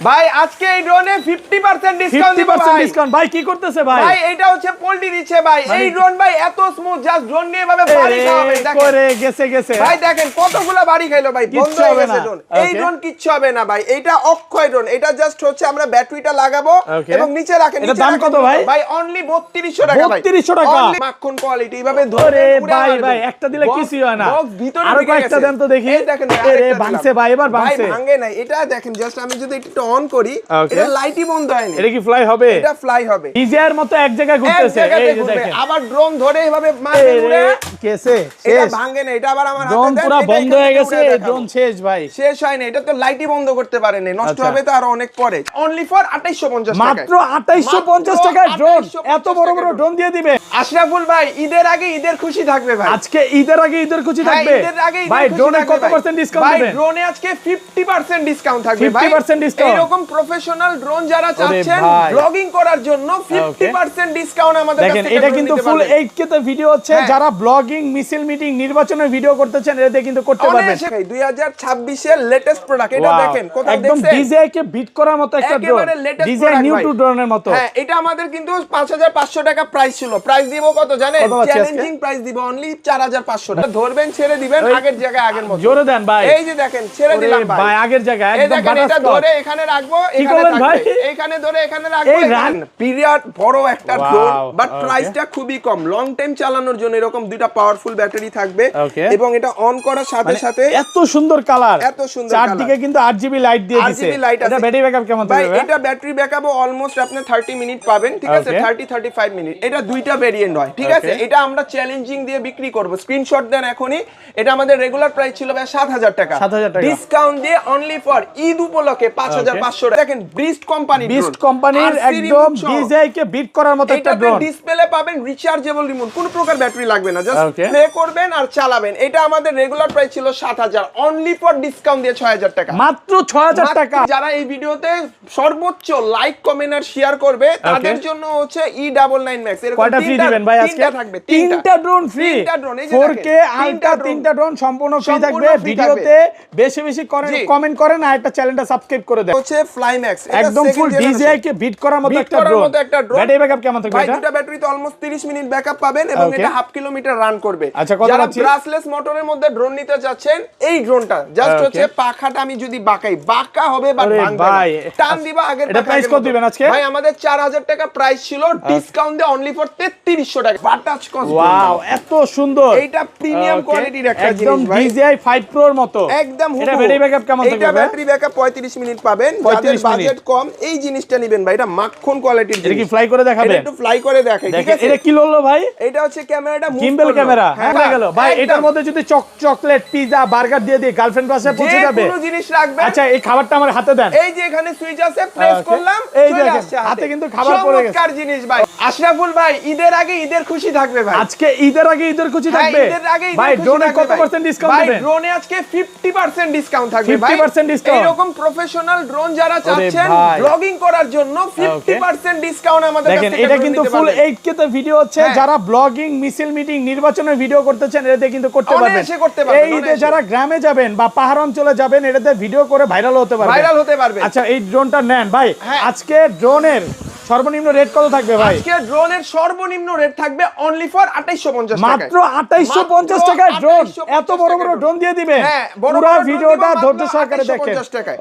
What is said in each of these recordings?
ভাই আজকে এই ড্রোনে 50% ডিসকাউন্ট দিব ভাই। 50% ডিসকাউন্ট ভাই কি করতেছে ভাই? ভাই এটা হচ্ছে পোল্ট্রি দিচ্ছে ভাই। এই ড্রোন ভাই এত স্মুথ, জাস্ট ড্রোন নিয়ে ভাবে বাড়ি খাওয়াবে দেখেন। করে গেছে ভাই দেখেন কতগুলা বাড়ি খাইলো ভাই, বন্ধ হয়ে গেছে ড্রোন। এই ড্রোন কিচ্ছু হবে না ভাই, এটা অক্ষয় ড্রোন। এটা জাস্ট হচ্ছে আমরা ব্যাটারিটা লাগাবো এবং নিচে রাখেন। এটা দাম কত ভাই? ভাই অনলি 3200 টাকা ভাই। 3200 টাকা মাখন কোয়ালিটি এইভাবে ধরে ভাই ভাই একটা দিলে কিছুই হয় না। আরো কয়েকটা দেন তো দেখি। দেখেন এ ভাঙছে ভাই, এবার ভাঙছে। ভাই ভাঙে নাই, এটা দেখেন জাস্ট আমি যদি একটু অন করি এটা লাইটই বন্ধ হয়নি। এটা কি ফ্লাই হবে? এটা ফ্লাই হবে। ডিজায়ার মতো এক জায়গায় ঘুরতেছে। এই যে দেখেন আবার ড্রোন ধরে এভাবে মারবে উড়ে কেসে এটা শেষ। ভাঙে না, এটা আবার আমার হাতে ড্রোন দেন। পুরো বন্ধ হয়ে গেছে, ড্রোন শেষ ভাই। শেষ হয় না, এটা তো লাইটই বন্ধ করতে পারে না, নষ্ট হবে তো আরো অনেক পরে। অনলি ফর 2850 টাকা, মাত্র 2850 টাকায় ড্রোন। এত বড় বড় ড্রোন দিয়ে দিবে আশরাফুল ভাই। ঈদের আগে ঈদের খুশি থাকবে ভাই। আজকে ঈদের আগে ঈদের খুশি থাকবে ভাই। ড্রোনে কত পার্সেন্ট ডিসকাউন্ট দিবেন? ভাই ড্রোনে আজকে 50% ডিসকাউন্ট থাকবে ভাই। 50% ডিসকাউন্ট। এরকম প্রফেশনাল ড্রোন যারা চাচ্ছেন ব্লগিং করার জন্য 50% ডিসকাউন্ট আমাদের কাছে। দেখেন এটা কিন্তু ফুল 8K তে ভিডিও হচ্ছে। যারা ব্লগিং, মিছিল, মিটিং, নির্বাচনের ভিডিও করতেছেন এতে কিন্তু করতে পারবেন। 2026 এর লেটেস্ট প্রোডাক্ট এটা দেখেন, কোথাও একদম দেখছেন ডিজে কে বিট করার মতো একটা ড্রোন, ডিজে নিউ টু ড্রোনের মতো। হ্যাঁ এটা আমাদের কিন্তু 5500 টাকা প্রাইস ছিল। প্রাইস দিব কত জানেন? চ্যালেঞ্জিং প্রাইস দিব অনলি 4500 টাকা। ধরবেন ছেড়ে দিবেন আগের জায়গায় আগের মতো। জোরে দেন ভাই। এই যে দেখেন ছেড়ে দিলাম ভাই। ভাই আগের জায়গায় এই একদম দেখেন বাটাস এটা ধরে এখানে রাখবো, এখানে থাকবে। এখানে ধরে এখানে রাখবো। এই রান পিরিয়ড বড় একটা ড্রোন, বাট প্রাইসটা খুবই কম। লং টাইম চালানোর জন্য এরকম দুইটা পাওয়ারফুল ব্যাটারি থাকবে এবং এটা অন করার সাথে সাথে এত সুন্দর কালার, এত সুন্দর কালার। চারদিকে কিন্তু 8GB লাইট দিয়ে দিয়েছে। এটা ব্যাটারি ব্যাকআপ কেমন থাকবে ভাই? এটা ব্যাটারি ব্যাকআপও অলমোস্ট আপনি 30 মিনিট পাবেন, ঠিক আছে? 30-35 মিনিট। এটা দুইটা ভেরিয়েন্ট হয়, ঠিক আছে? এটা আমরা চ্যালেঞ্জিং দিয়ে বিক্রি করব। স্ক্রিনশট দেন এখনি। এটা আমাদের রেগুলার প্রাইস ছিল ভাই 7000 টাকা। ডিসকাউন্ট দিয়ে অনলি ফর ঈদ উপলক্ষে 5500 টাকা। দেখেন ব্রিস্ট কোম্পানি, ব্রিস্ট কোম্পানির একদম ডিজে কে বিট করার মতো একটা ড্রোন। এটা ডিসপ্লে পাবেন রিচার্জেবল রিমোট, কোনো প্রকার ব্যাটারি লাগবে না, জাস্ট প্লে করবেন আর চালাবেন। এটা আমাদের রেগুলার প্রাইস ছিল 7000, অনলি ফর ডিসকাউন্ট দিয়ে 6000 টাকা। মাত্র 6000 টাকা। যারা এই ভিডিওতে সর্বোচ্চ লাইক, কমেন্ট আর শেয়ার করবে তাদের জন্য হচ্ছে E99 Max। এরকম কয়টা ফ্রি দিবেন ভাই আজকে? থাকবে তিনটা ড্রোন ফ্রি। 4K আলট্রা তিনটা ড্রোন সম্পূর্ণ ফ্রি থাকবে। ভিডিওতে বেশি বেশি কমেন্ট করেন আর একটা চ্যানেলটা সাবস্ক্রাইব করে দেন। হচ্ছে ফ্লাইম্যাক্স, একদম ফুল ডিজে কে বিট করার মতো একটা ড্রোন। ব্যাটারি ব্যাকআপ কেমন থাকবে ভাই? এটা দুটো ব্যাটারিতে অলমোস্ট 30 মিনিট ব্যাকআপ পাবেন এবং এটা হাফ কিলোমিটার রান করবে। আচ্ছা কত পাচ্ছি? ব্রাসলেস মোটরের মধ্যে ড্রোন নিতে যাচ্ছেন, এই ড্রোনটা জাস্ট হচ্ছে পাখাটা আমি যদি বাঁকাই বাঁকা হবে বাট ভাঙবে না। টান দিবা আগের এটা প্রাইস কত দিবেন আজকে? ভাই আমাদের 4000 টাকা প্রাইস ছিল, ডিসকাউন্ট দিয়ে অনলি ফর 3300 টাকা। বাটাচ কস্ট। ওয়াও এত সুন্দর। এইটা প্রিমিয়াম কোয়ালিটির একটা জিনিস ভাই, একদম DJI 5 Pro এর মতো। একদম এটা ব্যাটারি ব্যাকআপ কেমন থাকবে? এটা ব্যাটারি ব্যাকআপ 35 মিনিট পাবেন। যাদের বাজেট কম এই জিনিসটা নেবেন ভাই, এটা মাখন কোয়ালিটির জিনিস। এটা কি ফ্লাই করে দেখাবেন? এটা একটু ফ্লাই করে দেখাই, ঠিক আছে? এটা কি হলো ভাই? এটা হচ্ছে ক্যামেরাটা মুভ গিম্বল ক্যামেরা। হ্যাঁ হয়ে গেল ভাই। এটার মধ্যে যদি চকলেট, পিজা, বার্গার দিয়ে দিই গার্লফ্রেন্ড পাশে পৌঁছে যাবে। যে কোনো জিনিস রাখবেন। আচ্ছা এই খাবারটা আমার হাতে দেন। এই যে এখানে সুইচ আছে, প্রেস করলাম, এই চলে দেখেন আসছে হাতে কিন্তু খাবার পড়ে গেছে। চমৎকার জিনিস ভাই। আশরাফুল ভাই ঈদের আগে ঈদের খুশি থাকবে ভাই। আজকে ঈদের আগে ঈদের খুশি থাকবে ভাই। ড্রোনে কত পার্সেন্ট ডিসকাউন্ট দিবেন? ভাই ড্রোনে আজকে 50% ডিসকাউন্ট থাকবে ভাই। 50% ডিসকাউন্ট। এরকম প্রফেশনাল ড্রোন যারা চাচ্ছেন ব্লগিং করার জন্য 50% ডিসকাউন্ট আমাদের কাছে। দেখেন এটা কিন্তু ফুল 8K তে ভিডিও হচ্ছে। যারা ব্লগিং, মিছিল, মিটিং, নির্বাচনের ভিডিও করতেছেন এতে কিন্তু করতে পারবেন। এই ঈদে যারা গ্রামে যাবেন বা পাহাড় অঞ্চলে যাবেন এটাতে ভিডিও করে ভাইরাল হতে পারবেন। আচ্ছা এই ড্রোনটা নেন ভাই। আজকে ড্রোনের সর্বনিম্ন রেট কত থাকবে ভাই? আজকে ড্রোনের সর্বনিম্ন রেট থাকবে অনলি ফর 2850 টাকা। মাত্র 2850 টাকায় ড্রোন। এত বড় বড় ড্রোন দিয়ে দিবেন। পুরো ভিডিওটা ধৈর্য সহকারে দেখেন।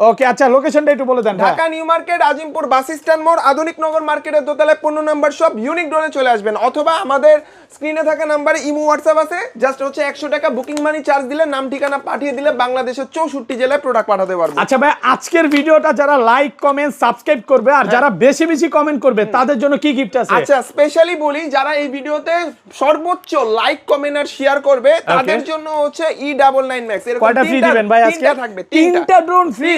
ওকে আচ্ছা লোকেশনটা একটু বলে দেন। Dhaka new market, Azimpur bus stand মোড়, আধুনিক নগর মার্কেটের দোতলায় 15 নম্বর শপ ইউনিক ড্রোনে চলে আসবেন, অথবা আমাদের স্ক্রিনে থাকা নম্বরে ইমো হোয়াটসঅ্যাপ আছে। জাস্ট হচ্ছে 100 টাকা বুকিং মানি চার্জ দিলে, নাম ঠিকানা পাঠিয়ে দিলে বাংলাদেশের 64 জেলায় প্রোডাক্ট পাঠাতে পারবো। আচ্ছা ভাই আজকের ভিডিওটা যারা লাইক, কমেন্ট, সাবস্ক্রাইব করবে আর যারা বেশি বেশি কমেন্ট করবে তাদের জন্য কি গিফট আছে? আচ্ছা স্পেশালি বলি, যারা এই ভিডিওতে সর্বোচ্চ লাইক, কমেন্ট আর শেয়ার করবে তাদের জন্য হচ্ছে E99 Max। এর কয়টা ফ্রি দিবেন ভাই আজকে? থাকবে তিনটা ড্রোন ফ্রি।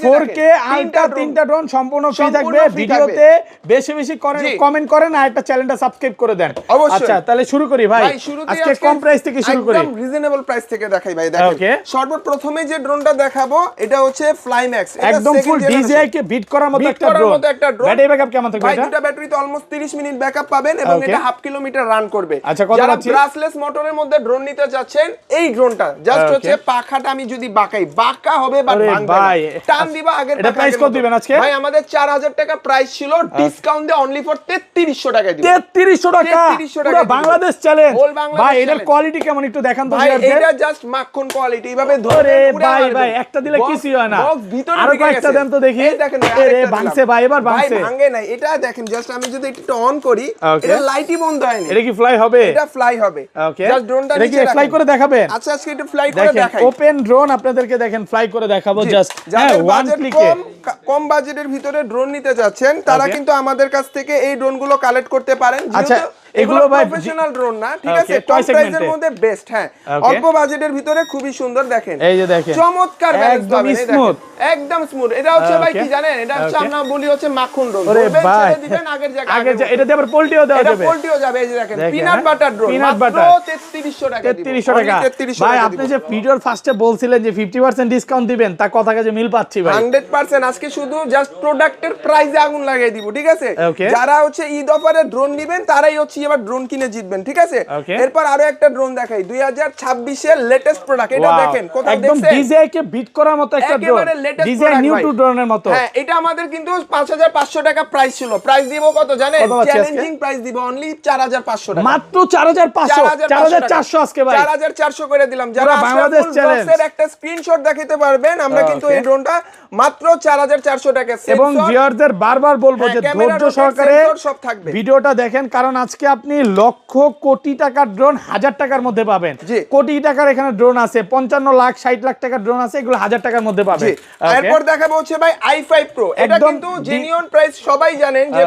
4K আলট্রা তিনটা ড্রোন সম্পূর্ণ ফ্রি থাকবে। ভিডিওতে বেশি বেশি কমেন্ট করেন আর একটা চ্যানেলটা সাবস্ক্রাইব করে দেন। অবশ্যই। আচ্ছা তাহলে শুরু করি ভাই। আজকে কম প্রাইস থেকে শুরু করি, একদম রিজনেবল প্রাইস থেকে দেখাই ভাই। দেখেন সর্বপ্রথমে যে ড্রোনটা দেখাবো এটা হচ্ছে ফ্লাইম্যাক্স, একদম ফুল ডিজিআই কে বিট করার মতো একটা ড্রোন। ব্যাটারি ব্যাকআপ কেমন থাকবে ভাই? দুটো ব্যাটারিতে অলমোস্ট 30 মিনিট ব্যাকআপ পাবেন এবং এটা হাফ কিলোমিটার রান করবে। আচ্ছা, কথা যারা বলছি ব্রাসলেস মোটরের মধ্যে ড্রোন নিতে যাচ্ছেন, এই ড্রোনটা জাস্ট হচ্ছে পাখাটা আমি যদি বাঁকাই বাঁকা হবে বাট ভাঙবে না, টান দিবা আগের এটা প্রাইস কত দিবেন আজকে ভাই? আমাদের 4000 টাকা প্রাইস ছিল, ডিসকাউন্ট দিয়ে অনলি ফর 3300 টাকায় দিব। 3300 টাকা পুরো বাংলাদেশ চ্যালেঞ্জ ভাই। এটার কোয়ালিটি কেমন একটু দেখান তো ভাই। এটা জাস্ট মাখন কোয়ালিটি, এইভাবে ধরে ভাই ভাই একটা দিলে কিছু হয় না, আর কয়েকটা দেন তো দেখি। দেখেন আরে ভাঙছে ভাই, এবার ভাঙছে। ভাই ভাঙে নাই, এটা দেখেন জাস্ট আমি যদি একটু অন করি এটা লাইটই বন্ধ হয় না। এটা কি ফ্লাই হবে? এটা ফ্লাই হবে। ওকে, জাস্ট ড্রোনটা নিচে রাখেন, ফ্লাই করে দেখাবেন। আচ্ছা আজকে একটু ফ্লাই করে দেখাই। ওপেন ড্রোন আপনাদেরকে দেখেন ফ্লাই করে দেখাবো জাস্ট ওয়ান ক্লিকে। কম বাজেটের ভিতরে ড্রোন নিতে যাচ্ছেন তারা কিন্তু আমাদের কাছ থেকে এই ড্রোনগুলো কালেক্ট করতে পারেন। আচ্ছা, এগুলো ভাই প্রফেশনাল ড্রোন না, ঠিক আছে, কম প্রাইসের মধ্যে বেস্ট। হ্যাঁ, অল্প বাজেটের ভিতরে খুবই সুন্দর। দেখেন এই যে দেখেন চমৎকার ব্যালেন্স পাবেন, স্মুথ, একদম স্মুথ। এটা হচ্ছে ভাই কি জানেন, এটা হচ্ছে আমরা বলি হচ্ছে মাখন ড্রোন। ওরে ভাই দিবেন আগের জায়গায়, আগের এটা দিয়ে আবার পোল্টিও দেওয়া যাবে। এটা পোল্টিও যাবে। এই যে দেখেন পিনাট বাটার ড্রোন, মাত্র 3300 টাকা দিব। 3300 টাকা ভাই। আপনি যে ভিডিওর ফার্স্টে বলছিলেন যে 50% ডিসকাউন্ট দিবেন, তা কথা কাজে মিল পাচ্ছি ভাই। 100% আজকে শুধু জাস্ট প্রোডাক্টের প্রাইসে আগুন লাগিয়ে দিব, ঠিক আছে? যারা হচ্ছে ঈদ অফারে ড্রোন নেবেন তারাই হচ্ছে এবার ড্রোন কিনে জিতবেন, ঠিক আছে? এরপর আরো একটা ড্রোন দেখাই, 2026 এর লেটেস্ট প্রোডাক্ট। এটা দেখেন কোথাও একদম দেখছেন, ডিজাই কে বিট করার মতো একটা ড্রোন, ডিজাই নিউ টু ড্রোনের মতো। হ্যাঁ, এটা আমাদের কিন্তু 5500 টাকা প্রাইস ছিল। প্রাইস দিব কত জানেন? চ্যালেঞ্জিং প্রাইস দিব অনলি 4500 টাকা, মাত্র 4500, 4400 আজকে ভাই 4400 করে দিলাম। যারা বাংলাদেশ চ্যালেঞ্জের একটা স্ক্রিনশট দেখাতে পারবেন, আমরা কিন্তু এই ড্রোনটা মাত্র 4400 টাকা। এবং ভিউয়ারদের বারবার বলবো যে ধৈর্য সহকারে সব থাকবে, ভিডিওটা দেখেন, কারণ আজকে আপনি লক্ষ কোটি টাকার ড্রোন 1000 টাকার মধ্যে পাবেন। কোটি টাকার এখানে ড্রোন আছে, 55 লাখ 60 লাখ টাকার ড্রোন আছে, এগুলো 1000 টাকার মধ্যে পাবেন। এরপর দেখাবো হচ্ছে ভাই i5 Pro। এটা কিন্তু জেনুইন প্রাইস, সবাই জানেন যে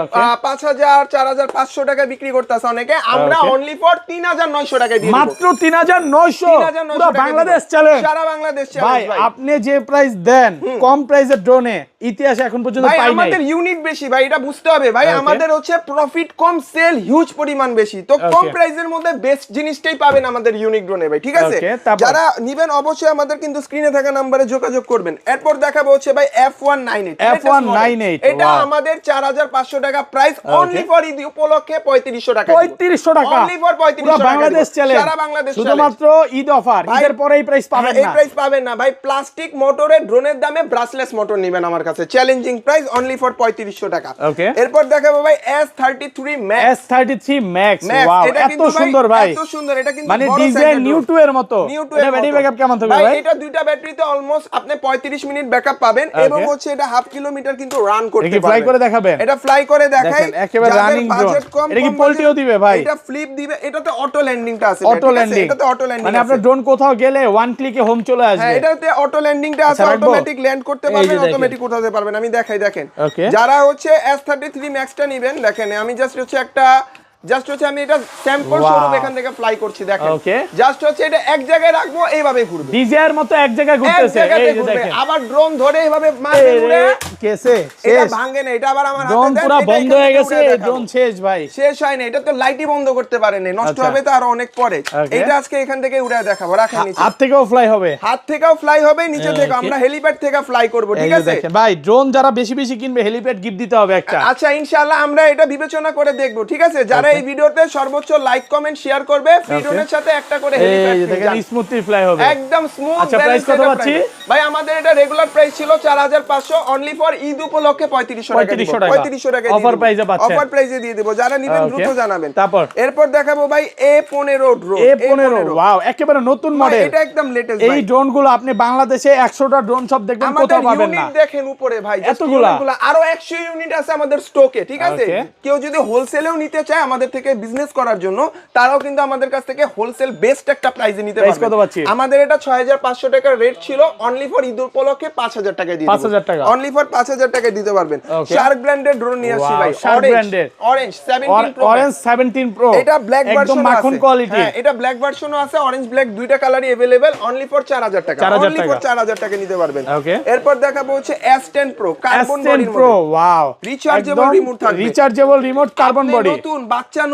5000 4500 টাকা বিক্রি করতেছে অনেকে, আমরা অনলি ফর 3900 টাকায় দিই, মাত্র 3900 পুরো বাংলাদেশ চ্যালেঞ্জ, সারা বাংলাদেশ চ্যালেঞ্জ ভাই। আপনি যে প্রাইস দেন কম প্রাইসের ড্রোনে ইতিহাসে এখন পর্যন্ত পাই নাই। আমাদের ইউনিট বেশি ভাই, এটা বুঝতে হবে ভাই। আমাদের হচ্ছে প্রফিট কম, সেল হিউজ পরিমাণ বেশি, তো কম প্রাইসের মধ্যে বেস্ট জিনিসটাই পাবেন আমাদের ইউনিক ড্রোনে ভাই, ঠিক আছে? যারা নিবেন অবশ্যই আমাদের কিন্তু স্ক্রিনে থাকা নম্বরে যোগাযোগ করবেন। এরপর দেখাবো হচ্ছে ভাই F198। এটা আমাদের 4500 টাকা প্রাইস, অনলি ফর ঈদ উপলক্ষে 3500 টাকা, 3500 টাকা অনলি ফর 3500 টাকা, বাংলাদেশ চ্যালেঞ্জ, সারা বাংলাদেশ শুধুমাত্র ঈদ অফার। ঈদের পরে এই প্রাইস পাবেন না, এই প্রাইস পাবেন না ভাই। প্লাস্টিক মোটরের ড্রোনের দামে ব্রাসলেস মোটর নেবেন আমার কাছে, চ্যালেঞ্জিং প্রাইস অনলি ফর 3500 টাকা। এরপর দেখাবো ভাই S33 Max। ওয়াও, এত সুন্দর ভাই, এত সুন্দর। এটা কিন্তু মানে ডিজাইন নিউ টু এর মতো। এটা ব্যাটারি ব্যাকআপ কেমন থাকবে ভাই? এটা দুইটা ব্যাটারিতে অলমোস্ট আপনি 35 মিনিট ব্যাকআপ পাবেন এবং হচ্ছে এটা হাফ কিলোমিটার কিন্তু রান করতে পারবেন। ফ্লাই করে দেখাবেন? এটা ফ্লাই করে দেখাই, একেবারে রানিং ড্রোন। এটা কি পোল্টিও দিবে ভাই? এটা ফ্লিপ দিবে, এটাতে অটো ল্যান্ডিংটা আছে, অটো ল্যান্ডিং, এটাতে অটো ল্যান্ডিং মানে আপনার ড্রোন কোথাও গেলে ওয়ান ক্লিকে হোম চলে আসবে। হ্যাঁ, এটাতে অটো ল্যান্ডিংটা আছে, অটোমেটিক ল্যান্ড করতে পারবেন, অটোমেটিক উঠাতে পারবেন। আমি দেখাই, দেখেন যারা হচ্ছে S33 Max টা নেবেন, দেখেন আমি জাস্ট হচ্ছে আমি এটা স্যাম্পল স্বরূপ এখান থেকে ফ্লাই করছি, দেখেন জাস্ট হচ্ছে এটা এক জায়গায় রাখবো, এইভাবে ঘুরবে, ডিজাইর মতো এক জায়গায় ঘুরতেছে। এই যে দেখেন, আবার ড্রোন ধরে এইভাবে মারবে, উড়ে কেসে এটা ভাঙে না। এটা আবার আমার হাতে ড্রোন পুরো বন্ধ হয়ে গেছে, ড্রোন শেষ ভাই, শেষ হয় না। এটা তো লাইটই বন্ধ করতে পারে না, নষ্ট হবে তো আরো অনেক পরে। এটা আজকে এখান থেকে উড়ে দেখাবো, রাখেন নিচে। হাত থেকেও ফ্লাই হবে, হাত থেকেও ফ্লাই হবে, নিচে থেকে আমরা হেলিপ্যাড থেকে ফ্লাই করব, ঠিক আছে? দেখেন ভাই, ড্রোন যারা বেশি বেশি কিনবে হেলিপ্যাড গিফট দিতে হবে একটা। আচ্ছা, ইনশাআল্লাহ আমরা এটা বিবেচনা করে দেখব, ঠিক আছে? যারা এই ভিডিওতে সর্বোচ্চ লাইক কমেন্ট শেয়ার করবে, ভিডিওর সাথে একটা করে হেলিপ্যাড দেখেন স্মুথলি ফ্লাই হবে, একদম স্মুথ। আচ্ছা, প্রাইস কত পাচ্ছি ভাই? আমাদের এটা রেগুলার প্রাইস ছিল 4500, অনলি ফর ঈদ উপলক্ষে 3500 টাকা, 3500 টাকা অফার প্রাইসে পাচ্ছেন, অফার প্রাইসে দিয়ে দেব। যারা নেবেন দ্রুত জানাবেন। তারপর এরপর দেখাবো ভাই A15 ড্রোন। ওয়াও, একেবারে নতুন মডেল, এটা একদম লেটেস্ট। এই ড্রোনগুলো আপনি বাংলাদেশে 100টা ড্রোন সব দেখবেন, কোথাও পাবেন না। দেখেন উপরে ভাই, এতগুলা, আরো 100 ইউনিট আছে আমাদের স্টকে, ঠিক আছে? কেউ যদি হোলসেলেও নিতে চায় আমাদের থেকে বিজনেস করার জন্য, তারাও কিন্তু আমাদের কাছ থেকে হোলসেল বেস্ট একটা প্রাইসে নিতে পারবে। আমাদের এটা 6500 টাকার রেট ছিল, অনলি ফর ঈদ উপলক্ষে 5000 টাকায় দিয়ে দেব, 5000 টাকা, অনলি ফর 5000 টাকায় দিতে পারবেন। শার্ক ব্র্যান্ডের ড্রোন নিয়ে আসছি ভাই, অরেঞ্জ 17 প্রো। এটা ব্ল্যাক ভার্সন আছে, মাখন কোয়ালিটি। হ্যাঁ, এটা ব্ল্যাক ভার্সনও আছে, অরেঞ্জ ব্ল্যাক দুইটা কালারই अवेलेबल, অনলি ফর 4000 টাকা, অনলি ফর 4000 টাকা নিতে পারবেন। এরপর দেখাবো হচ্ছে S10 প্রো, কার্বন বডির মধ্যে। ওয়াও, রিচার্জেবল রিমোট থাকবে, রিচার্জেবল রিমোট, কার্বন বডি।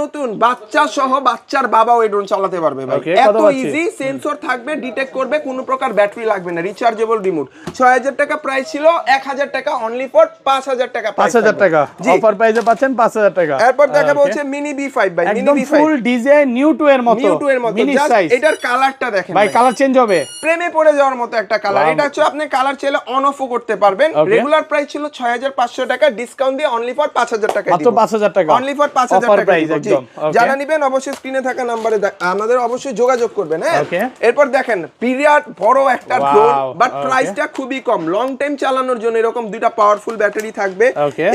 নতুন বাচ্চা সহ বাচ্চার বাবাও এই ড্রোন চালাতে পারবে ভাই, এত ইজি। সেন্সর থাকবে, ডিটেক্ট করবে, কোনো প্রকার ব্যাটারি লাগবে না, রিচার্জেবল রিমোট। 6000 টাকা প্রাইস ছিল, 1000 টাকা অনলি ফর 5000 টাকা, 5000 টাকা অফার প্রাইসে পাচ্ছেন 5000 টাকা। এরপর দেখাবো হচ্ছে মিনি B5 ভাই, মিনি B5 ফুল ডিজাইন নিউ টু এর মতো, মিনি সাইজ। এটার কালারটা দেখেন ভাই, কালার চেঞ্জ হবে, প্রেমে পড়ে যাওয়ার মতো একটা কালার। এটা হচ্ছে আপনি কালার চাইলে অন অফও করতে পারবেন। রেগুলার প্রাইস ছিল 6500 টাকা, ডিসকাউন্ট দিয়ে অনলি ফর 5000 টাকা, মাত্র 5000 টাকা, অনলি ফর 5000 টাকা প্রাইস একদম। যারা নেবেন অবশ্যই স্ক্রিনে থাকা নম্বরে আমাদের অবশ্যই যোগাযোগ করবেন। হ্যাঁ, এরপর দেখেন বিরাট বড় একটা ড্রোন, বাট প্রাইসটা খুবই কম। লং টাইম চালানোর জন্য এরকম দুইটা পাওয়ারফুল ব্যাটারি থাকবে,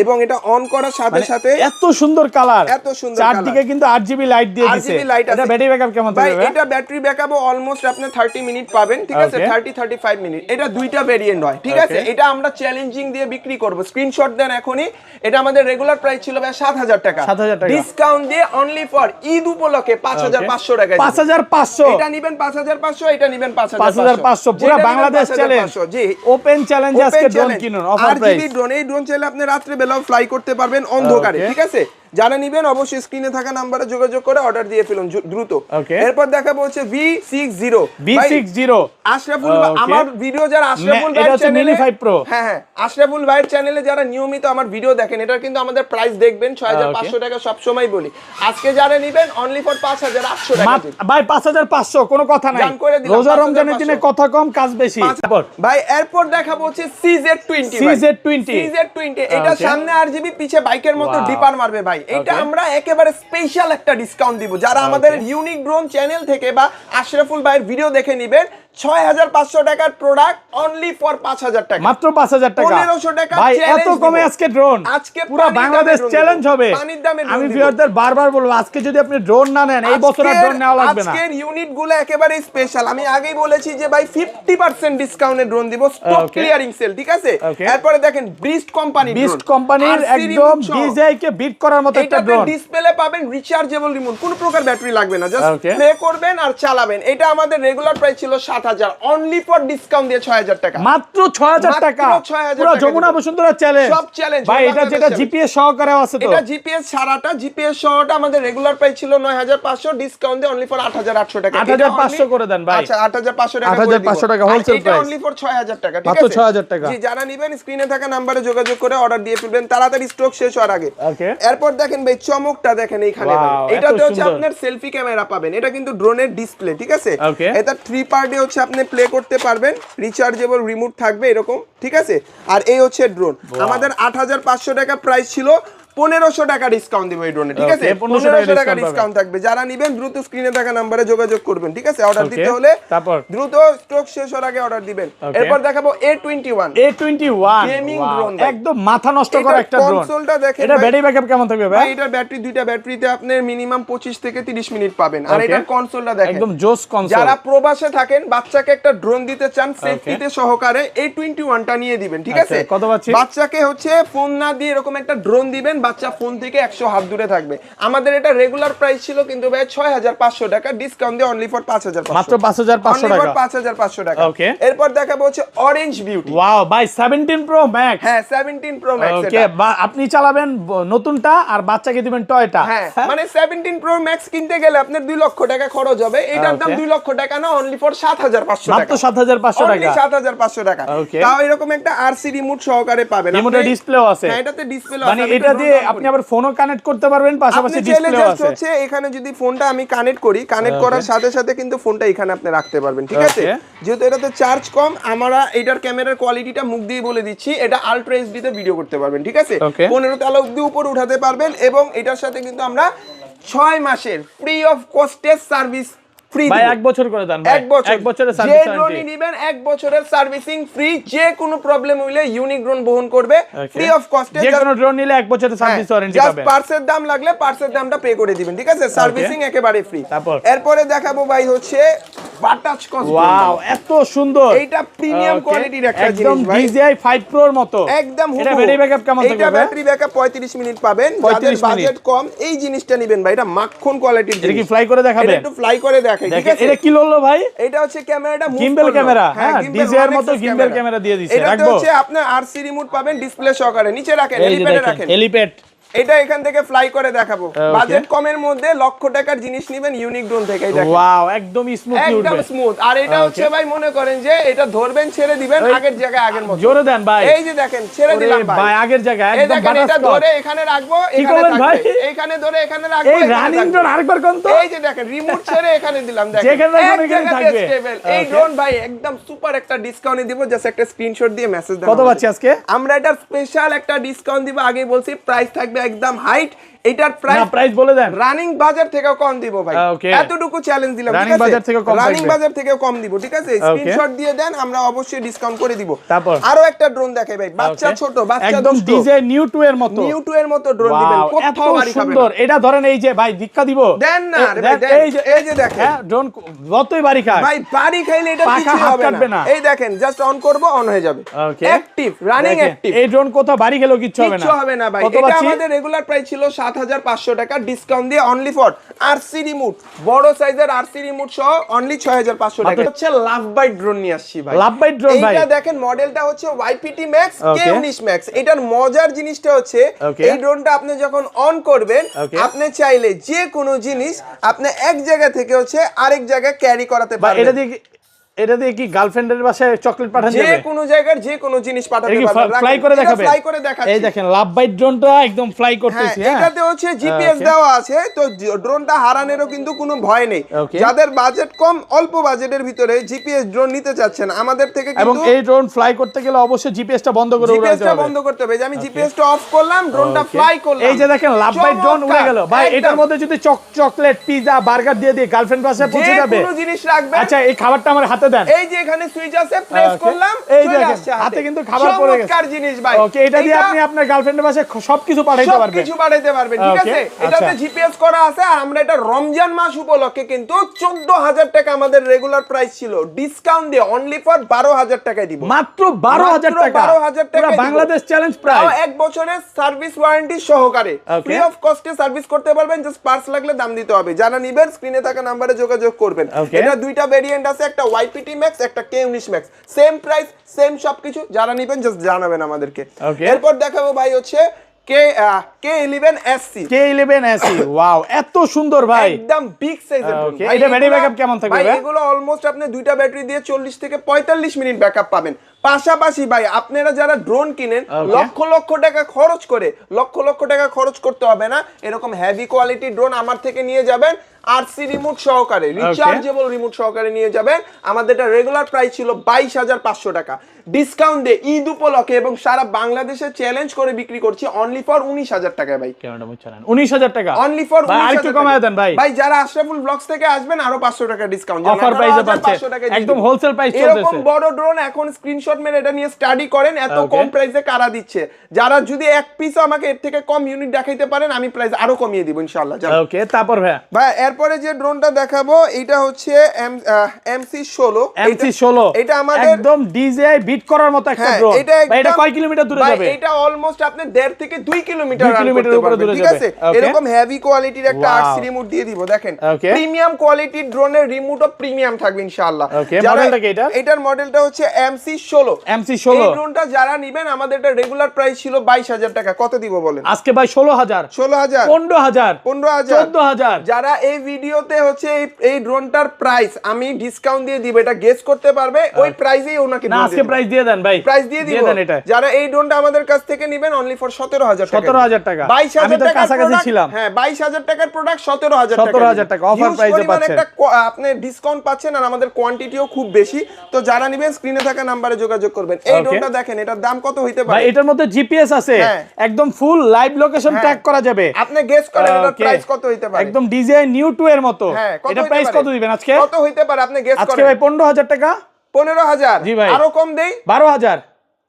এবং এটা অন করার সাথে সাথে এত সুন্দর কালার, এত সুন্দর কালার, চারদিকে কিন্তু 8GB লাইট দিয়ে দিয়েছে। এটা ব্যাটারি ব্যাকআপ কেমন থাকবে ভাই? এটা ব্যাটারি ব্যাকআপও অলমোস্ট আপনি 30 মিনিট পাবেন, ঠিক আছে, 30-35 মিনিট। এটা দুইটা ভেরিয়েন্ট হয়, ঠিক আছে। এটা আমরা চ্যালেঞ্জিং দিয়ে বিক্রি করব, স্ক্রিনশট দেন এখনই। এটা আমাদের রেগুলার প্রাইস ছিল ভাই 7000 টাকা, ডিসকাউন্ট দিয়ে অনলি ফর ঈদ উপলক্ষে 5500 টাকা, 5500। এটা নেবেন 5500, এটা নেবেন 5500, পুরো বাংলাদেশ চ্যালেঞ্জ। জি, ওপেন চ্যালেঞ্জ। আজকে ড্রোন কিনুন, অফার প্রাইস। ড্রোন, এই ড্রোন চাইলে আপনি রাতে বেলাও ফ্লাই করতে পারবেন অন্ধকারে, ঠিক আছে। যারা নিবেন অবশ্যই স্ক্রিনে থাকা নম্বরে যোগাযোগ করে অর্ডার দিয়ে ফেলুন দ্রুত। এরপর দেখাবো হচ্ছে V60 আশরাফুল, আমার ভিডিও যারা আশরাফুল ভাইয়ের চ্যানেলে, হ্যাঁ আশরাফুল ভাইয়ের চ্যানেলে যারা নিয়মিত আমার ভিডিও দেখেন, এটা কিন্তু আমাদের প্রাইস দেখবেন 6500 টাকা সব সময় বলি। আজকে যারা নিবেন অনলি ফর 5800 টাকা ভাই, 5500, কোনো কথা নাই। রোজা রমজানের দিনে কথা কম, কাজ বেশি ভাই। এরপর দেখাবো হচ্ছে CZ20 এটা সামনে RGB, পিছে বাইকের মতো ডিপার মারবে ভাই। এটা আমরা একেবারে স্পেশাল একটা ডিসকাউন্ট দিব। যারা আমাদের ইউনিক ড্রোন চ্যানেল থেকে বা আশরাফুল ভাইয়ের ভিডিও দেখে নেবেন, 6500 টাকার প্রোডাক্ট অনলি ফর 5000 টাকা, মাত্র 5000 টাকা, 1500 টাকা ভাই। এত কমে আজকে ড্রোন, আজকে পুরো বাংলাদেশ চ্যালেঞ্জ হবে। আমি ভিউয়ারদের বারবার বলবো, আজকে যদি আপনি ড্রোন না নেন, এই বছর আর ড্রোন নেওয়া লাগবে না। আজকের ইউনিট গুলো একেবারে স্পেশাল। আমি আগেই বলেছি যে ভাই 50% ডিসকাউন্টে ড্রোন দিব, স্টক ক্লিয়ারিং সেল, ঠিক আছে। এরপর দেখেন ব্রিস্ট কোম্পানির একদম ডিজাই কে বিট করার মতো একটা ড্রোন। ডিসপ্লে পাবেন রিচার্জেবল রিমোট, কোনো প্রকার ব্যাটারি লাগবে না, জাস্ট প্লে করবেন আর চালাবেন। এটা আমাদের রেগুলার প্রাইস ছিল 7000, অনলি ফর ডিসকাউন্ট দিয়ে 6000 টাকা, মাত্র 6000 টাকা, পুরো যমুনা বসুন্ধরা চ্যালেঞ্জ, সব চ্যালেঞ্জ ভাই। এটা যেটা জিপিএস সহকারে আছে, তো এটা জিপিএস ছাড়াটা, জিপিএস সহটা আমাদের রেগুলার প্রাইস ছিল 9500, ডিসকাউন্ট দিয়ে অনলি ফর 8800 টাকা, 8500 করে দেন ভাই। আচ্ছা 8500 টাকা, 8500 টাকা হোলসেল প্রাইস, এটা অনলি ফর 6000 টাকা, ঠিক আছে, মাত্র 6000 টাকা। জি, যারা নেবেন স্ক্রিনে থাকা নম্বরে যোগাযোগ করে অর্ডার দিয়ে ফেলবেন, তাড়াতাড়ি স্টক শেষ হওয়ার আগে। এরপর দেখেন ভাই চমকটা দেখেন এইখানে ভাই, এটাতে হচ্ছে আপনার সেলফি ক্যামেরা পাবেন। এটা কিন্তু ড্রোনের ডিসপ্লে, ঠিক আছে। এটা 3 পার্টে হচ্ছে আপনি প্লে করতে পারবেন, রিচার্জেবল রিমোট থাকবে এরকম, ঠিক আছে। আর এই হচ্ছে ড্রোন। আমাদের 8500 টাকা প্রাইস ছিল, 1500 টাকা ডিসকাউন্ট দিব এই ড্রোনে, ঠিক আছে। 1500 টাকা ডিসকাউন্ট থাকবে। যারা নেবেন দ্রুত স্ক্রিনে থাকা নম্বরে যোগাযোগ করবেন, ঠিক আছে। অর্ডার দিতে হলে দ্রুত স্টক শেষ হওয়ার আগে অর্ডার দিবেন। এরপর দেখাবো A21 গেমিং ড্রোন, একদম মাথা নষ্ট করা একটা ড্রোন। কনসোলটা দেখেন, এটা ব্যাটারি ব্যাকআপ কেমন থাকবে ভাই? এটার ব্যাটারি, দুইটা ব্যাটারিতে আপনি মিনিমাম 25 থেকে 30 মিনিট পাবেন। আর এটার কনসোলটা দেখেন, একদম জোস কনসোল। যারা প্রবাসে থাকেন, বাচ্চাকে একটা ড্রোন দিতে চান সেফটিতে সহকারে, A21টা নিয়ে দিবেন, ঠিক আছে। কত বাচ্চাকে হচ্ছে ফোন না দিয়ে এরকম একটা ড্রোন দিবেন, বাচ্চা ফোন থেকে 100 হাত দূরে থাকবে। আমাদের এটা রেগুলার প্রাইস ছিল কিন্তু ভাই 6500 টাকা, ডিসকাউন্ট দিয়ে অনলি ফর 5500, মাত্র 5500 টাকা, 5500 টাকা। এরপর দেখাবো হচ্ছে অরেঞ্জ বিউটি। ওয়াও ভাই, 17 প্রো ম্যাক্স। হ্যাঁ 17 প্রো ম্যাক্স। ওকে, আপনি চালাবেন নতুনটা আর বাচ্চাকে দিবেন টয়টা। হ্যাঁ, মানে 17 প্রো ম্যাক্স কিনতে গেলে আপনার 2 লক্ষ টাকা খরচ হবে। এটার দাম 2 লক্ষ টাকা না, অনলি ফর 7500 টাকা, মাত্র 7500 টাকা, 7500 টাকা। তাও এরকম একটা আরসি রিমোট সহকারে পাবেন। রিমোটের ডিসপ্লেও আছে। হ্যাঁ, এটাতে ডিসপ্লে আছে, মানে এটা দিয়ে আপনি আবার ফোনও কানেক্ট করতে পারবেন, পাশাপাশি ডিসপ্লেও আছে। হচ্ছে এখানে যদি ফোনটা আমি কানেক্ট করি, কানেক্ট করার সাথে সাথে কিন্তু ফোনটা এখানে আপনি রাখতে পারবেন, ঠিক আছে। যেহেতু এটাতে চার্জ কম, আমরা এটার ক্যামেরার কোয়ালিটিটা মুখ দিয়ে বলে দিচ্ছি, এটা আলট্রা এইচডি তে ভিডিও করতে পারবেন, ঠিক আছে। 15 তলা অবধি উপরে উঠাতে পারবেন, এবং এটার সাথে কিন্তু আমরা 6 মাসের ফ্রি অফ কস্টেজ সার্ভিস ফ্রি ভাই, 1 বছর করে দেন ভাই, 1 বছরের সার্ভিস ওয়ারেন্টি। যে ড্রোন নিবেন 1 বছরের সার্ভিসিং ফ্রি, যে কোনো প্রবলেম হইলে ইউনিক ড্রোন বহন করবে ফ্রি অফ কস্টে। যে কোনো ড্রোন নিলে 1 বছরের সার্ভিস ওয়ারেন্টি পাবেন। জাস্ট পার্সের দাম লাগলে পার্সের দামটা পে করে দিবেন, ঠিক আছে। সার্ভিসিং একেবারে ফ্রি। এরপরে দেখাবো ভাই হচ্ছে বাটাচ কস। ওয়াও এত সুন্দর, এইটা প্রিমিয়াম কোয়ালিটির একটা একদম জিনিস ভাই, DJI 5 Pro এর মতো একদম এটা ব্যাটারি ব্যাকআপ কেমন থাকবে? এটা ব্যাটারি ব্যাকআপ 35 মিনিট পাবেন। যাদের বাজেট কম এই জিনিসটা নেবেন ভাই, এটা মাখন কোয়ালিটির জিনিস। এটা কি ফ্লাই করে দেখাবে? এটা একটু ফ্লাই করে দেখাই, ঠিক আছে? এটা কি ললো ভাই? এটা হচ্ছে ক্যামেরাটা মুভ গিম্বল করলো। ক্যামেরা, হ্যাঁ DJI এর মতো গিম্বল ক্যামেরা দিয়ে দিয়েছে। এটাতে রাখবো, হচ্ছে আপনি আরসি রিমোট পাবেন ডিসপ্লে সহকারে, নিচে রাখেন, হেলিপ্যাডে রাখেন। হেলিপ্যাড এটা এখান থেকে ফ্লাই করে দেখাবো। বাজেট কমের মধ্যে লক্ষ টাকার জিনিস নেবেন ইউনিক ড্রোন থেকে, এই দেখেন ওয়াও একদম স্মুথলি উঠবে, একদম স্মুথ। আর এটা হচ্ছে ভাই মনে করেন যে এটা ধরবেন ছেড়ে দিবেন আগের জায়গায় আগের মতো। জোরে দেন ভাই, এই যে দেখেন ছেড়ে দিলাম ভাই আগের জায়গায় এই একদম দেখেন, বাটাস এটা কর। ধরে এখানে রাখবো, কি এখানে করলেন ভাই? থাকবে, এইখানে ধরে এখানে রাখবো, এই রানিং ড্রোন আরেকবার কোন তো, এই যে দেখেন রিমোট ছেড়ে এখানে দিলাম, দেখেন যেখানে রাখবেন এক এখানে জায়গাতে থাকবে। স্টেবল। এই ড্রোন ভাই একদম সুপার একটা ডিসকাউন্টে দিব, জাস্ট একটা স্ক্রিনশট দিয়ে মেসেজ দেন। কত পাচ্ছি আজকে? আমরা এটা স্পেশাল একটা ডিসকাউন্ট দিব, আগেই বলছি প্রাইস থাকবে একদম হাইট। এটার না প্রাইস বলে দেন। রানিং বাজার থেকেও কম দিব ভাই, Okay. এতটুকু চ্যালেঞ্জ দিলাম, ঠিক রানিং আছে? বাজার থেকেও কম রানিং থাকবে। বাজার থেকেও কম দিব, ঠিক আছে? স্ক্রিনশট দিয়ে দেন, আমরা অবশ্যই ডিসকাউন্ট করে দিব। তারপর আরো একটা ড্রোন দেখাই ভাই, বাচ্চা Okay. ছোট বাচ্চা একদম দুষ্ট, DJI Neo 2 এর মতো, নিউ 2 এর মতো ড্রোন দিবেন, Wow, এত কোথাও বাড়ি খাবে সুন্দর। না। এটা ধরেন এই যে ভাই ভিক্ষা দিব দেন না রে ভাই, দেন। এই যে দেখেন হ্যাঁ ড্রোন যতই বাড়ি খায় ভাই, বাড়ি খাইলে এটা পাখা কিছু হাত হবে কাটবে না। না। এই দেখেন জাস্ট অন করব, অন হয়ে যাবে, Okay. অ্যাক্টিভ রানিং দেখেন, অ্যাক্টিভ। এই ড্রোন কোথাও বাড়ি গেলেও কিচ্ছু হবে না, কিচ্ছু হবে না ভাই। কত এটা পাচ্ছি? আমাদের রেগুলার প্রাইস ছিল ৭৫০০ টাকা, ডিসকাউন্ট দিয়ে অনলি ফর আরসি রিমোট, বড় সাইজের আরসি রিমোট সহ অনলি ৬৫০০ টাকা। হচ্ছে লাভ বাইট ড্রোন নিয়ে আসছি ভাই, লাভ বাইট ড্রোন ভাই। এইটা দেখেন মডেলটা হচ্ছে YPT Max Okay. K19 Max। এটার মজার জিনিসটা হচ্ছে Okay. এই ড্রোনটা আপনি যখন অন করবেন, Okay. আপনি চাইলে যে কোনো জিনিস আপনি এক জায়গা থেকে হচ্ছে আরেক জায়গায় ক্যারি করাতে বা পারবেন। এটা দিয়ে কি গার্লফ্রেন্ডের বাসায় চকলেট পাঠানো যে যাবে? কোনো জায়গার যে কোনো জিনিস পাঠাতে এটা কি পারবেন। ফ্লাই করে দেখাবে? ফ্লাই করে দেখাচ্ছি। এই দেখেন লাভ বাইট ড্রোনটা একদম ফ্লাই হ্যাঁ, করতেছি। হ্যাঁ এটাতে হচ্ছে জিপিএস Okay. দেওয়া আছে, তো ড্রোনটা হারানোরও কিন্তু কোনো ভয় নেই। Okay. যাদের বাজেট কম, অল্প বাজেটের ভিতরে জিপিএস ড্রোন নিতে চাচ্ছেন, আমাদের থেকে এবং কিন্তু এই ড্রোন ফ্লাই করতে গেলে অবশ্যই জিপিএসটা বন্ধ করে উড়াতে জিপিএসটা হবে। বন্ধ করতে হবে। যে আমি জিপিএসটা অফ করলাম, ড্রোনটা Okay. ফ্লাই করলাম, এই যে দেখেন লাভ বাইট ড্রোন উড়ে গেল ভাই। একদম। এটার মধ্যে যদি চকলেট পিজা বার্গার দিয়ে দিয়ে গার্লফ্রেন্ড বাসায় পৌঁছে যে যাবে। কোনো জিনিস রাখবেন। আচ্ছা এই খাবারটা আমার হাতে দেন। এই যে এখানে সুইচ আছে, প্রেস Okay. করলাম, এই চলে দেখেন, আসছে হাতে কিন্তু খাবার পড়ে গেছে। চমৎকার জিনিস ভাই। ওকে, এটা দিয়ে আপনি আপনার গার্লফ্রেন্ডের বাসায় সবকিছু পাঠাইতে পারবেন। সবকিছু পাঠাইতে পারবেন, ঠিক Okay, আছে? এটাতে আচ্ছা। জিপিএস করা আছে। আর আমরা এটা রমজান মাস উপলক্ষে কিন্তু ১৪,০০০ টাকা আমাদের রেগুলার প্রাইস ছিল, ডিসকাউন্ট দিয়ে অনলি ফর ১২,০০০ টাকায় দিব। মাত্র ১২,০০০ টাকা, ১২,০০০ টাকা পুরো বাংলাদেশ চ্যালেঞ্জ প্রাইস। তাও এক বছরের সার্ভিস ওয়ারেন্টি সহকারে Okay. ফ্রি অফ কস্টে সার্ভিস করতে পারবেন। জাস্ট পার্টস লাগলে দাম দিতে হবে। যারা নিবেন স্ক্রিনে থাকা নম্বরে যোগাযোগ করবেন। Okay. এটা দুইটা ভেরিয়েন্ট আছে, একটা YPT Max, একটা K19 Max, same price same সবকিছু। যারা নিবেন জাস্ট জানাবেন আমাদেরকে। Okay. এরপর দেখাবো ভাই হচ্ছে K11 SC, K11 SE। Wow এত সুন্দর ভাই, একদম বিগ সাইজের ড্রোন। Okay, এটা ব্যাটারি ব্যাকআপ কেমন থাকবে ভাই? ভাই? এগুলো অলমোস্ট আপনি দুইটা ব্যাটারি দিয়ে 40 থেকে 45 মিনিট ব্যাকআপ পাবেন। পাশাপাশি ভাই আপনারা যারা ড্রোন কিনেন, Okay. লক্ষ লক্ষ টাকা খরচ করে, লক্ষ লক্ষ টাকা খরচ করতে হবে না, এরকম হেভি কোয়ালিটি ড্রোন আমার থেকে নিয়ে যাবেন আরসি রিমোট সহকারে, রিচার্জেবল রিমোট সহকারে নিয়ে যাবেন। আমাদের এটা রেগুলার প্রাইস ছিল 22,৫০০ টাকা, ডিসকাউন্ট দিয়ে ঈদ উপলক্ষে এবং সারা বাংলাদেশে চ্যালেঞ্জ করে বিক্রি করছি অনলি ফর 19,০০০ টাকায় ভাই। ক্যামেরাটা মুছে নেন। 19,০০০ টাকা অনলি ফর ভাই, আরেকটু কমায় দেন ভাই। ভাই যারা আশরাফুল ব্লগস থেকে আসবেন আরো 500 টাকা ডিসকাউন্ট, Offer price এ পাচ্ছে। একদম wholesale price এরকম চলতেছে। বড় ড্রোন এখন স্ক্রিনশট মেরে এটা নিয়ে স্টাডি করেন, এত Okay. কম প্রাইসে কারা দিচ্ছে। যারা যদি এক পিসও আমাকে এর থেকে কম ইউনিট দেখাইতে পারেন, আমি প্রাইস আরো কমিয়ে দিব ইনশাআল্লাহ। ওকে, তারপর ভাই ভাই এরপরে যে ড্রোনটা দেখাবো এটা হচ্ছে MC16। MC16, এটা আমাদের একদম DJI বিট করার মতো একটা হ্যাঁ, ড্রোন। এটা ভাই এটা একদম- কয় কিলোমিটার দূরে ভাই, যাবে? এটা অলমোস্ট আপনি 1.5 থেকে 2 কিলোমিটার 2 রান কিলোমিটার করতে উপরে পারবেন, দূরে ঠিক যাবে। আছে? Okay. এরকম হেভি কোয়ালিটির একটা Wow. আরসি রিমোট দিয়ে দিব, দেখেন Okay. প্রিমিয়াম কোয়ালিটির ড্রোনের রিমোটও প্রিমিয়াম থাকবে ইনশাআল্লাহ। Okay, যারা- মডেলটা কি এটা? এটার মডেলটা হচ্ছে MC16। MC16 এই ড্রোনটা যারা নেবেন, আমাদের এটা রেগুলার প্রাইস ছিল 22,০০০ টাকা। কত দিব বলেন? আজকে ভাই 16,000, 16,০০০, 15,000, 15,০০০, 14,000। যারা এই ভিডিওতে হচ্ছে এই ড্রোনটার প্রাইস আমি ডিসকাউন্ট দিয়ে দিব, এটা গেস করতে পারবে, ওই প্রাইসেই ওনাকে না আজকে প্রাইস দিয়ে দেন ভাই, প্রাইস দিয়ে দিব। দেন এটা। যারা এই ড্রোনটা আমাদের কাছ থেকে নেবেন অনলি ফর 17,০০০ টাকা। 17,000 টাকা। 22,০০০ আমি তো টাকার কাছাকাছি product- ছিলাম। হ্যাঁ 22,০০০ টাকার প্রোডাক্ট 17,০০০ টাকা। 17,000 টাকা অফার Huge প্রাইসে পরিমাণে পাচ্ছেন। একটা আপনি ডিসকাউন্ট পাচ্ছেন, আর আমাদের কোয়ান্টিটিও খুব বেশি। তো যারা নেবেন স্ক্রিনে থাকা নম্বরে যোগাযোগ করবেন। এই Okay. ড্রোনটা দেখেন, এটার দাম কত হইতে ভাই পারে? এটার মধ্যে জিপিএস আছে, হ্যাঁ। একদম ফুল লাইভ লোকেশন হ্যাঁ। ট্র্যাক করা যাবে। আপনি গেস করেন এটার Okay. প্রাইস কত হইতে পারে? একদম DJI Neo 2 এর মতো। হ্যাঁ, কত এটা হইতে প্রাইস পারে? কত দিবেন আজকে? কত হইতে পারে আপনি গেস আজকে করেন? ভাই 15,000 টাকা। 15,০০০। জি ভাই। আরো কম দেই? 12,000।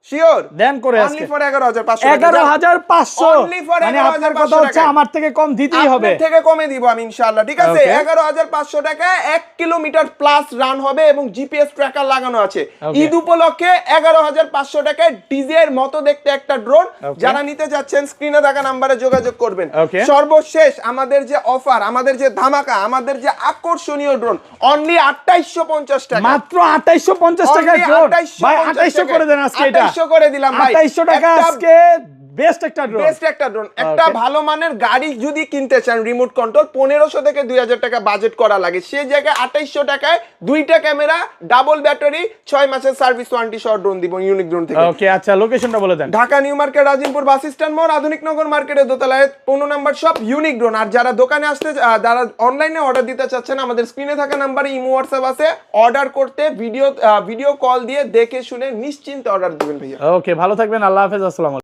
শিওর দেন করে আজকে অনলি ফর 11500 11500 Only for মানে আপনার 11,500 কথা হচ্ছে টাকা। আমার থেকে কম দিতেই হবে আপনার থেকে কমে দিব আমি ইনশাআল্লাহ, ঠিক আছে? Okay. 11500 টাকা 1 কিলোমিটার প্লাস রান হবে এবং জিপিএস ট্র্যাকার লাগানো আছে। Okay. ঈদ উপলক্ষে 11500 টাকায় ডিজে এর মতো দেখতে একটা ড্রোন। Okay. যারা নিতে যাচ্ছেন স্ক্রিনে থাকা নম্বরে যোগাযোগ করবেন। Okay. সর্বশেষ আমাদের যে অফার, আমাদের যে ধামাকা, আমাদের যে আকর্ষণীয় ড্রোন অনলি 2850 টাকা, মাত্র 2850 টাকা Only ড্রোন 2850 ভাই 2800 করে দেন আজকে এটা 2800 করে দিলাম ভাই 2800 টাকা একটা আজকে বেস্ট একটা ড্রোন বেস্ট একটা ড্রোন। একটা ভালো মানের গাড়ি যদি কিনতে চান রিমোট কন্ট্রোল 1500 থেকে 2000 টাকা বাজেট করা লাগে, সেই জায়গায় 2800 টাকায় দুইটা ক্যামেরা, ডাবল ব্যাটারি, 6 মাসের সার্ভিস ওয়ারেন্টি সহ ড্রোন দিব ইউনিক ড্রোন থেকে। ওকে আচ্ছা লোকেশনটা বলে দেন। Dhaka new market, Azimpur bus stand মোড়, আধুনিক নগর মার্কেটের দোতলায় 15 নাম্বার শপ ইউনিক ড্রোন। আর যারা দোকানে আসতে যারা অনলাইনে অর্ডার দিতে চাচ্ছেন আমাদের স্ক্রিনে থাকা নাম্বারে ইমো হোয়াটসঅ্যাপ আছে, অর্ডার করতে ভিডিও কল দিয়ে দেখে শুনে নিশ্চিন্তে অর্ডার দিবেন ভাইয়া। ওকে ভালো থাকবেন, আল্লাহ হাফেজ, আসসালামু আলাইকুম।